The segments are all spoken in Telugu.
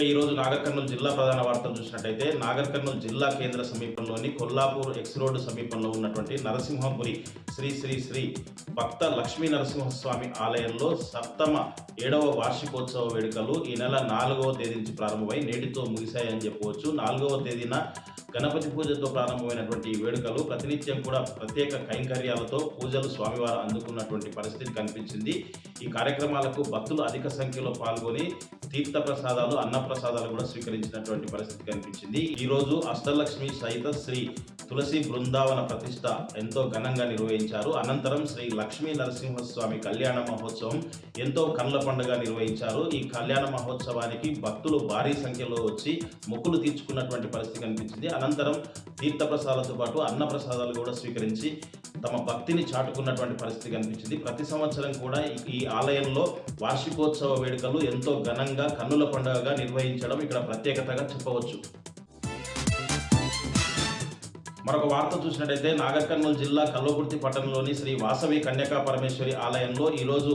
ఈరోజు నాగర్ కర్నూలు జిల్లా ప్రధాన వార్తలు చూసినట్టయితే నాగర్ కర్నూలు జిల్లా కేంద్ర సమీపంలోని కొల్లాపూర్ ఎక్స్ రోడ్డు సమీపంలో ఉన్నటువంటి నరసింహపురి శ్రీ శ్రీ శ్రీ భక్త లక్ష్మీ నరసింహస్వామి ఆలయంలో సప్తమ 7వ వార్షికోత్సవ వేడుకలు ఈ నెల 4వ తేదీ నుంచి ప్రారంభమై నేటితో ముగిశాయని చెప్పవచ్చు. 4వ తేదీన గణపతి పూజతో ప్రారంభమైనటువంటి ఈ వేడుకలు ప్రతినిత్యం కూడా ప్రత్యేక కైంకర్యాలతో పూజలు స్వామివారు అందుకున్నటువంటి పరిస్థితి కనిపించింది. ఈ కార్యక్రమాలకు భక్తులు అధిక సంఖ్యలో పాల్గొని తీర్థ ప్రసాదాలు అన్నప్రసాదాలు కూడా స్వీకరించినటువంటి పరిస్థితి కనిపించింది. ఈ రోజు అష్టలక్ష్మి సహిత శ్రీ తులసి బృందావన ప్రతిష్ట ఎంతో ఘనంగా నిర్వహించారు. అనంతరం శ్రీ లక్ష్మీ నరసింహస్వామి కళ్యాణ మహోత్సవం ఎంతో కన్నుల పండుగ నిర్వహించారు. ఈ కళ్యాణ మహోత్సవానికి భక్తులు భారీ సంఖ్యలో వచ్చి మొక్కులు తీర్చుకున్నటువంటి పరిస్థితి కనిపించింది. అనంతరం తీర్థ ప్రసాదాలతో పాటు అన్న ప్రసాదాలు కూడా స్వీకరించి తమ భక్తిని చాటుకున్నటువంటి పరిస్థితి కనిపించింది. ప్రతి సంవత్సరం కూడా ఈ ఆలయంలో వార్షికోత్సవ వేడుకలు ఎంతో ఘనంగా కన్నుల పండుగగా నిర్వహించడం ఇక్కడ ప్రత్యేకతగా చెప్పవచ్చు. మరొక వార్త చూసినట్టయితే నాగర్ కర్నూలు జిల్లా కల్వకుర్తి పట్టణంలోని శ్రీ వాసవి కన్యకా పరమేశ్వరి ఆలయంలో ఈరోజు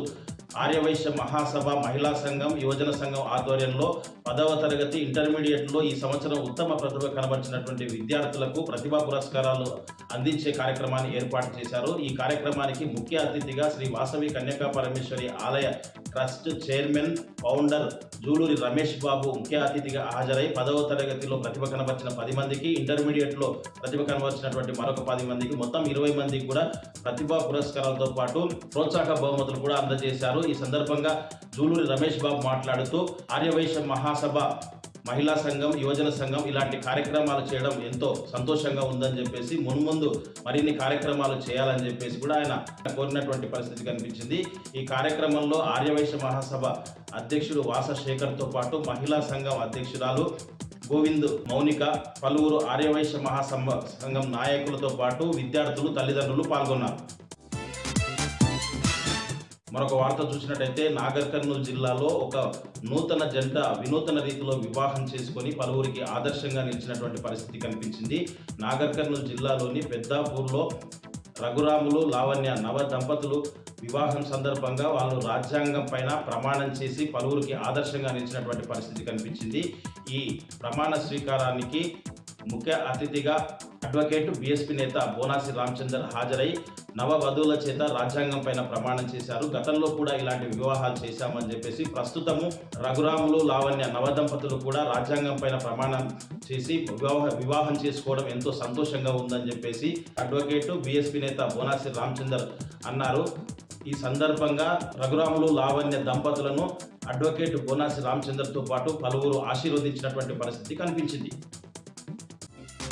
ఆర్యవైశ్య మహాసభ మహిళా సంఘం యువజన సంఘం ఆధ్వర్యంలో 10వ తరగతి ఇంటర్మీడియట్లో ఈ సంవత్సరం ఉత్తమ ప్రతిభ కనబర్చినటువంటి విద్యార్థులకు ప్రతిభా పురస్కారాలు అందించే కార్యక్రమాన్ని ఏర్పాటు చేశారు. ఈ కార్యక్రమానికి ముఖ్య అతిథిగా శ్రీ వాసవి కన్యకా పరమేశ్వరి ఆలయ trust chairman founder Juluri Ramesh Babu ముఖ్య అతిథిగా హాజరై 10వ తరగతిలో ప్రతిభ కనబర్చిన 10 మందికి, ఇంటర్మీడియట్లో ప్రతిభ కనబర్చినటువంటి మరొక 10 మందికి మొత్తం 20 మందికి కూడా ప్రతిభా పురస్కారాలతో పాటు ప్రోత్సాహక బహుమతులు కూడా అందజేశారు. ఈ సందర్భంగా జూలూరి రమేష్ బాబు మాట్లాడుతూ ఆర్యవైశ్య మహాసభ మహిళా సంఘం యువజన సంఘం ఇలాంటి కార్యక్రమాలు చేయడం ఎంతో సంతోషంగా ఉందని చెప్పేసి మున్ముందు మరిన్ని కార్యక్రమాలు చేయాలని చెప్పేసి కూడా ఆయన కోరినటువంటి పరిస్థితి కనిపించింది. ఈ కార్యక్రమంలో ఆర్యవైశ్య మహాసభ అధ్యక్షుడు వాస శేఖర్తో పాటు మహిళా సంఘం అధ్యక్షురాలు గోవింద్ మౌనిక, పలువురు ఆర్యవైశ్య సంఘం నాయకులతో పాటు విద్యార్థులు తల్లిదండ్రులు పాల్గొన్నారు. మరొక వార్త చూసినట్టయితే నాగర్ కర్నూలు జిల్లాలో ఒక నూతన జంట వినూతన రీతిలో వివాహం చేసుకొని పలువురికి ఆదర్శంగా నిలిచినటువంటి పరిస్థితి కనిపించింది. నాగర్ కర్నూలు జిల్లాలోని పెద్దాపూర్లో రఘురాములు లావణ్య నవ దంపతులు వివాహం సందర్భంగా వాళ్ళు రాజ్యాంగం పైన ప్రమాణం చేసి పలువురికి ఆదర్శంగా నిలిచినటువంటి పరిస్థితి కనిపించింది. ఈ ప్రమాణ స్వీకారానికి ముఖ్య అతిథిగా అడ్వకేట్ బీఎస్పీ నేత బోనాసి రామచందర్ హాజరై నవ వధువుల చేత రాజ్యాంగం పైన ప్రమాణం చేశారు. గతంలో కూడా ఇలాంటి వివాహాలు చేశామని చెప్పేసి ప్రస్తుతము రఘురాములు లావణ్య నవదంపతులు కూడా రాజ్యాంగం పైన ప్రమాణం చేసి వివాహం చేసుకోవడం ఎంతో సంతోషంగా ఉందని చెప్పేసి అడ్వకేట్ బీఎస్పీ నేత బోనాసి రామచందర్ అన్నారు. ఈ సందర్భంగా రఘురాములు లావణ్య దంపతులను అడ్వకేట్ బోనాసి రామచందర్తో పాటు పలువురు ఆశీర్వదించినటువంటి పరిస్థితి కనిపించింది.